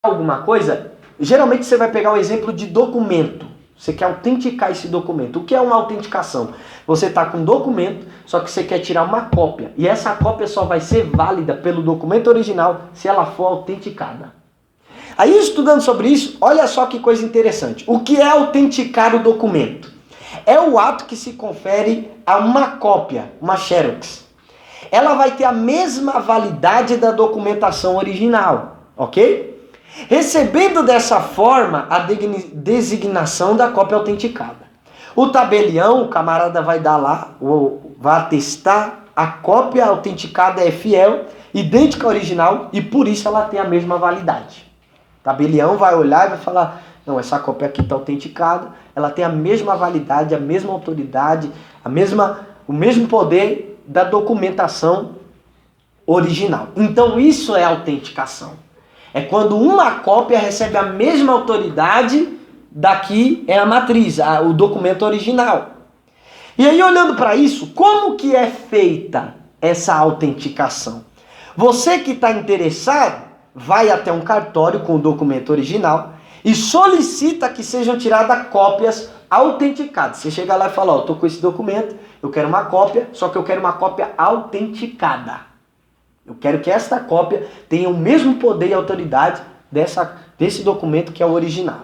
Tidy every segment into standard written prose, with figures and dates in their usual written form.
alguma coisa, geralmente você vai pegar o exemplo de documento. Você quer autenticar esse documento. O que é uma autenticação? Você está com um documento, só que você quer tirar uma cópia. E essa cópia só vai ser válida pelo documento original se ela for autenticada. Aí, estudando sobre isso, olha só que coisa interessante. O que é autenticar o documento? É o ato que se confere a uma cópia, uma xerox. Ela vai ter a mesma validade da documentação original, ok? Recebendo dessa forma a designação da cópia autenticada. O tabelião, o camarada vai dar lá, vai atestar, a cópia autenticada é fiel, idêntica ao original e por isso ela tem a mesma validade. O tabelião vai olhar e vai falar, não, essa cópia aqui está autenticada, ela tem a mesma validade, a mesma autoridade, o mesmo poder da documentação original. Então isso é autenticação. É quando uma cópia recebe a mesma autoridade da que é a matriz, o documento original. E aí, olhando para isso, como que é feita essa autenticação? Você que está interessado, vai até um cartório com o documento original e solicita que sejam tiradas cópias autenticadas. Você chega lá e fala, estou com esse documento, eu quero uma cópia, só que eu quero uma cópia autenticada. Eu quero que esta cópia tenha o mesmo poder e autoridade desse documento que é o original.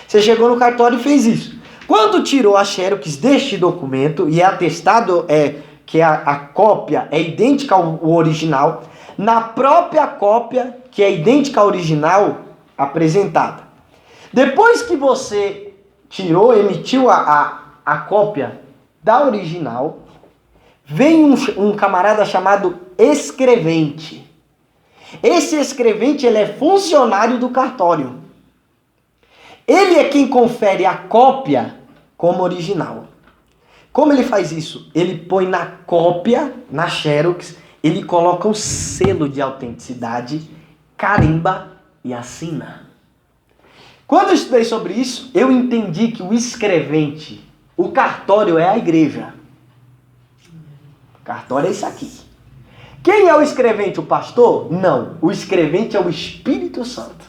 Você chegou no cartório e fez isso. Quando tirou a xerox deste documento e é atestado que a cópia é idêntica ao original, na própria cópia que é idêntica ao original apresentada. Depois que você emitiu a cópia da original, vem um camarada chamado escrevente. Esse escrevente ele é funcionário do cartório. Ele é quem confere a cópia como original. Como ele faz isso? Ele põe na cópia, na xerox, ele coloca um selo de autenticidade, carimba e assina. Quando eu estudei sobre isso, eu entendi que o escrevente, o cartório é a igreja. O cartório é isso aqui. Quem é o escrevente? O pastor? Não. O escrevente é o Espírito Santo.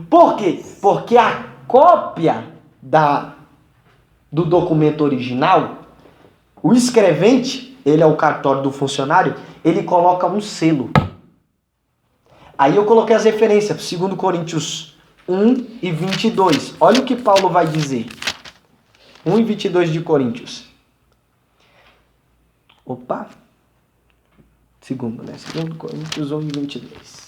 Por quê? Porque a cópia do documento original, o escrevente, ele é o cartório do funcionário, ele coloca um selo. Aí eu coloquei as referências, 2 Coríntios 1 e 22. Olha o que Paulo vai dizer. 1 e 22 de Coríntios. Opa! 2 Coríntios 1 e 22.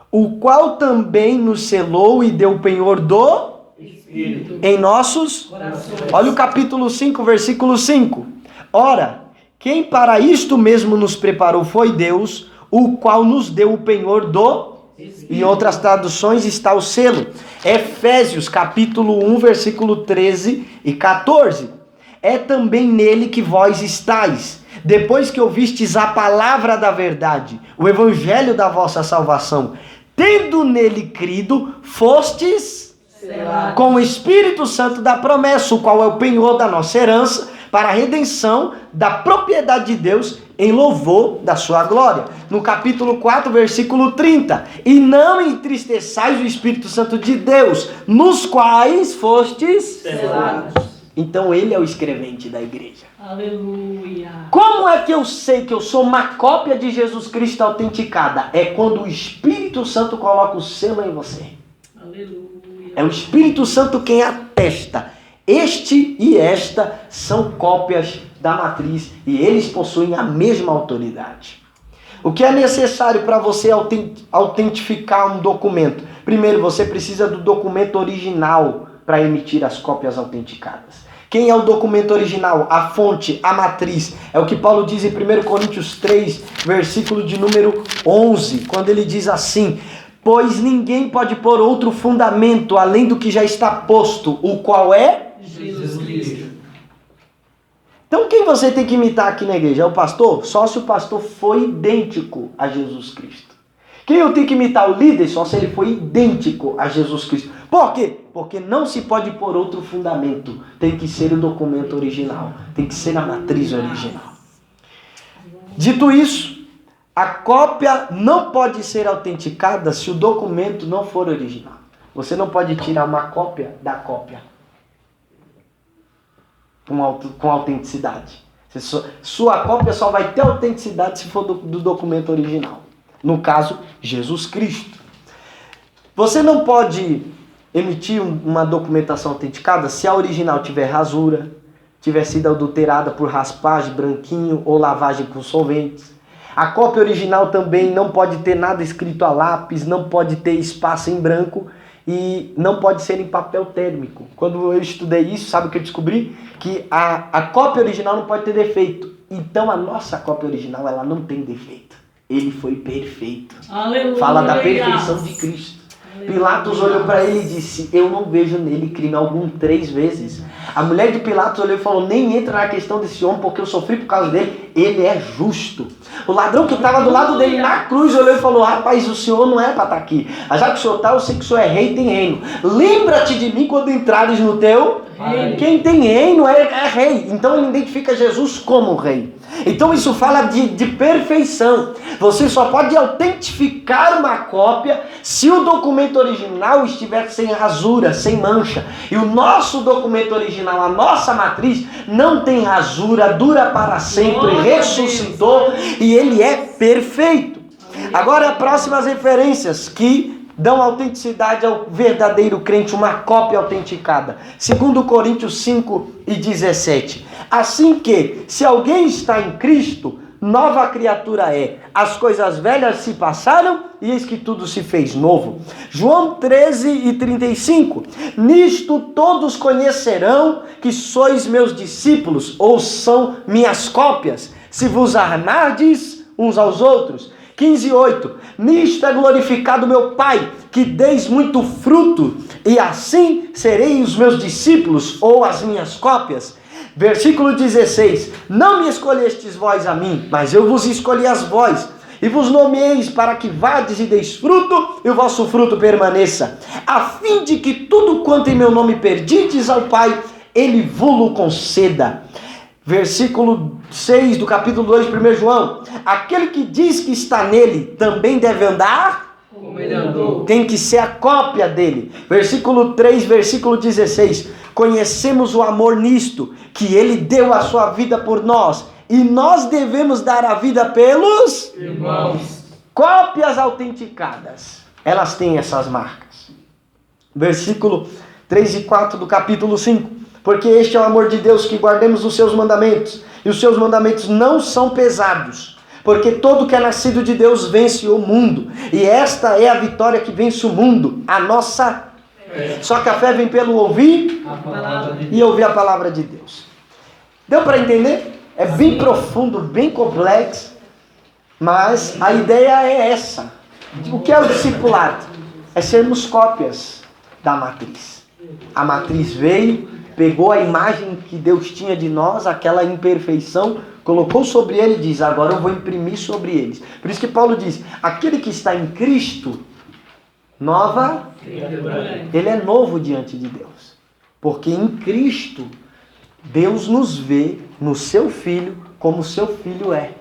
O qual também nos selou e deu penhor do Espírito em nossos corações. Olha o capítulo 5, versículo 5. Ora, quem para isto mesmo nos preparou foi Deus, o qual nos deu o penhor do Espírito. Em outras traduções está o selo. Efésios, capítulo 1, versículo 13 e 14. É também nele que vós estáis, depois que ouvistes a palavra da verdade, o evangelho da vossa salvação, tendo nele crido, fostes selados com o Espírito Santo da promessa, o qual é o penhor da nossa herança, para a redenção da propriedade de Deus, em louvor da sua glória. No capítulo 4, versículo 30. E não entristeçais o Espírito Santo de Deus, nos quais fostes selados. Então ele é o escrevente da igreja. Aleluia. Como é que eu sei que eu sou uma cópia de Jesus Cristo autenticada? É quando o Espírito Santo coloca o selo em você. Aleluia. É o Espírito Santo quem atesta. Este e esta são cópias da matriz e eles possuem a mesma autoridade. O que é necessário para você autentificar um documento? Primeiro, você precisa do documento original para emitir as cópias autenticadas. Quem é o documento original? A fonte, a matriz. É o que Paulo diz em 1 Coríntios 3, versículo de número 11, quando ele diz assim: pois ninguém pode pôr outro fundamento além do que já está posto, o qual é Jesus Cristo. Então quem você tem que imitar aqui na igreja? É o pastor? Só se o pastor for idêntico a Jesus Cristo. Quem eu tenho que imitar? O líder? Só se ele for idêntico a Jesus Cristo. Por quê? Porque não se pode pôr outro fundamento. Tem que ser o documento original. Tem que ser a matriz original. Dito isso, A cópia não pode ser autenticada se o documento não for original. Você não pode tirar uma cópia da cópia com autenticidade. Sua cópia só vai ter autenticidade se for do documento original. No caso, Jesus Cristo. Você não pode emitir uma documentação autenticada se a original tiver rasura, tiver sido adulterada por raspagem, branquinho ou lavagem com solventes. A cópia original também não pode ter nada escrito a lápis, não pode ter espaço em branco e não pode ser em papel térmico. Quando eu estudei isso, sabe o que eu descobri? Que a cópia original não pode ter defeito. Então a nossa cópia original ela não tem defeito. Ele foi perfeito. Aleluia. Fala da perfeição de Cristo. Pilatos olhou para ele e disse, eu não vejo nele crime algum 3 vezes. A mulher de Pilatos olhou e falou, nem entra na questão desse homem porque eu sofri por causa dele. Ele é justo. O ladrão que estava do lado dele na cruz olhou e falou, rapaz, o senhor não é para estar aqui. Já que o senhor está, eu sei que o senhor é rei e tem reino. Lembra-te de mim quando entrares no teu reino. Quem tem reino é rei. Então ele identifica Jesus como rei. Então isso fala de perfeição. Você só pode autentificar uma cópia se o documento original estiver sem rasura, sem mancha. E o nosso documento original, a nossa matriz, não tem rasura, dura para sempre, ressuscitou e ele é perfeito. Agora, próximas referências que dão autenticidade ao verdadeiro crente, uma cópia autenticada. 2 Coríntios 5:17. Assim que, se alguém está em Cristo, nova criatura é. As coisas velhas se passaram e eis que tudo se fez novo. João 13:35. Nisto todos conhecerão que sois meus discípulos, ou são minhas cópias, se vos amardes uns aos outros. 15:8. Nisto é glorificado meu Pai, que deis muito fruto, e assim serei os meus discípulos, ou as minhas cópias. Versículo 16. Não me escolhestes vós a mim, mas eu vos escolhi as vós, e vos nomeeis para que vades e deis fruto, e o vosso fruto permaneça, a fim de que tudo quanto em meu nome perdides ao Pai, ele vo-lo conceda. Versículo 6 do capítulo 2 de 1 João. Aquele que diz que está nele também deve andar como ele andou. Tem que ser a cópia dele. Versículo 3, versículo 16. Conhecemos o amor nisto, que ele deu a sua vida por nós, e nós devemos dar a vida pelos Irmãos. Cópias autenticadas. Elas têm essas marcas. Versículo 3 e 4 do capítulo 5. Porque este é o amor de Deus, que guardemos os seus mandamentos. E os seus mandamentos não são pesados. Porque todo que é nascido de Deus vence o mundo. E esta é a vitória que vence o mundo. A nossa fé. Só que a fé vem pelo ouvir e ouvir a palavra de Deus. Deu para entender? É bem profundo, bem complexo. Mas a ideia é essa. O que é o discipulado? É sermos cópias da matriz. A matriz veio, pegou a imagem que Deus tinha de nós, aquela imperfeição, colocou sobre ele e diz, agora eu vou imprimir sobre eles. Por isso que Paulo diz, aquele que está em Cristo, ele é novo diante de Deus. Porque em Cristo, Deus nos vê no seu Filho como seu Filho é.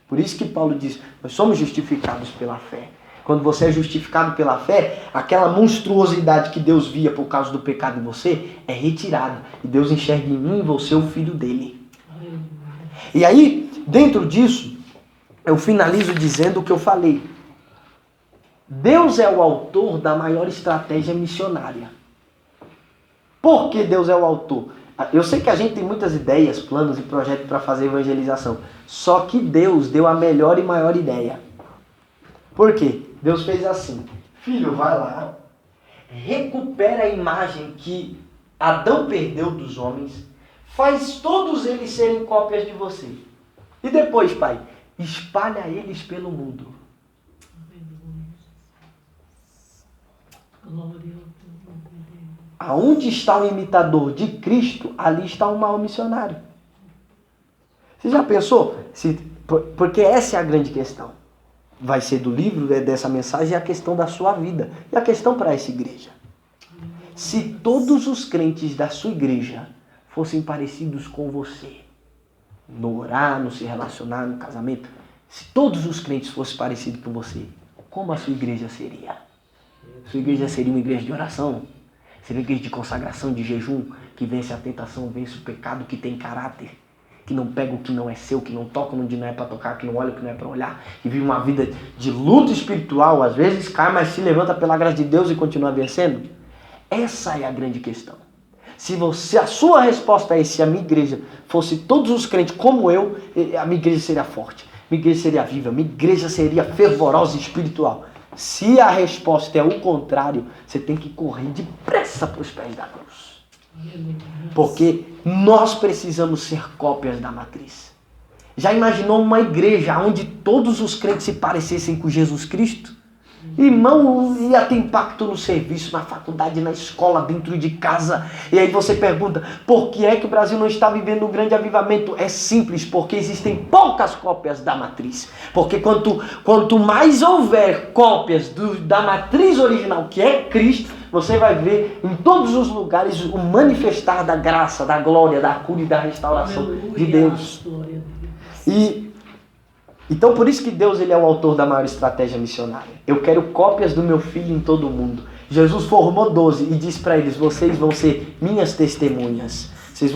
Por isso que Paulo diz, nós somos justificados pela fé. Quando você é justificado pela fé, aquela monstruosidade que Deus via por causa do pecado em você é retirada. E Deus enxerga em mim e você o filho dele. E aí, dentro disso, eu finalizo dizendo o que eu falei. Deus é o autor da maior estratégia missionária. Por que Deus é o autor? Eu sei que a gente tem muitas ideias, planos e projetos para fazer evangelização. Só que Deus deu a melhor e maior ideia. Por quê? Deus fez assim. Filho, vai lá, recupera a imagem que Adão perdeu dos homens, faz todos eles serem cópias de você. E depois, Pai, espalha eles pelo mundo. Aonde está o imitador de Cristo, ali está o mau missionário. Você já pensou? Porque essa é a grande questão. Vai ser do livro, dessa mensagem, a questão da sua vida. E a questão para essa igreja. Se todos os crentes da sua igreja fossem parecidos com você, no orar, no se relacionar, no casamento, Se todos os crentes fossem parecidos com você, como a sua igreja seria? Sua igreja seria uma igreja de oração? Seria uma igreja de consagração, de jejum, que vence a tentação, vence o pecado, que tem caráter, que não pega o que não é seu, que não toca onde não é para tocar, que não olha o que não é para olhar, que vive uma vida de luta espiritual, às vezes cai, mas se levanta pela graça de Deus e continua vencendo? Essa é a grande questão. Se a sua resposta é se a minha igreja fosse todos os crentes como eu, a minha igreja seria forte, minha igreja seria viva, minha igreja seria fervorosa e espiritual. Se a resposta é o contrário, você tem que correr depressa para os pés da cruz. Porque nós precisamos ser cópias da matriz. Já imaginou uma igreja onde todos os crentes se parecessem com Jesus Cristo? Irmão, ia ter impacto no serviço, na faculdade, na escola, dentro de casa. E aí você pergunta, por que é que o Brasil não está vivendo um grande avivamento? É simples, porque existem poucas cópias da matriz. Porque quanto mais houver cópias da matriz original, que é Cristo, você vai ver em todos os lugares o manifestar da graça, da glória, da cura e da restauração de Deus. Então por isso que Deus ele é o autor da maior estratégia missionária. Eu quero cópias do meu filho em todo o mundo. Jesus formou 12 e disse para eles, vocês vão ser minhas testemunhas. Vocês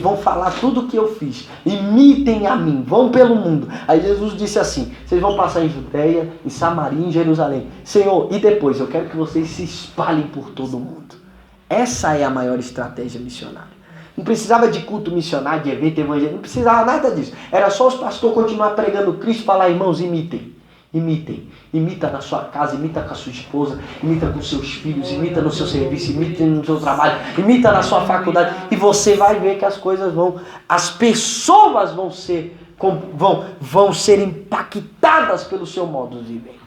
vão falar tudo o que eu fiz. Imitem a mim, vão pelo mundo. Aí Jesus disse assim, vocês vão passar em Judeia, em Samaria, em Jerusalém. Senhor, e depois eu quero que vocês se espalhem por todo o mundo. Essa é a maior estratégia missionária. Não precisava de culto missionário, de evento evangélico, não precisava nada disso. Era só os pastores continuar pregando Cristo e falar, irmãos, imitem. Imitem. Imita na sua casa, imita com a sua esposa, imita com seus filhos, imita no seu serviço, imita no seu trabalho, imita na sua faculdade. E você vai ver que as coisas as pessoas vão ser impactadas pelo seu modo de viver.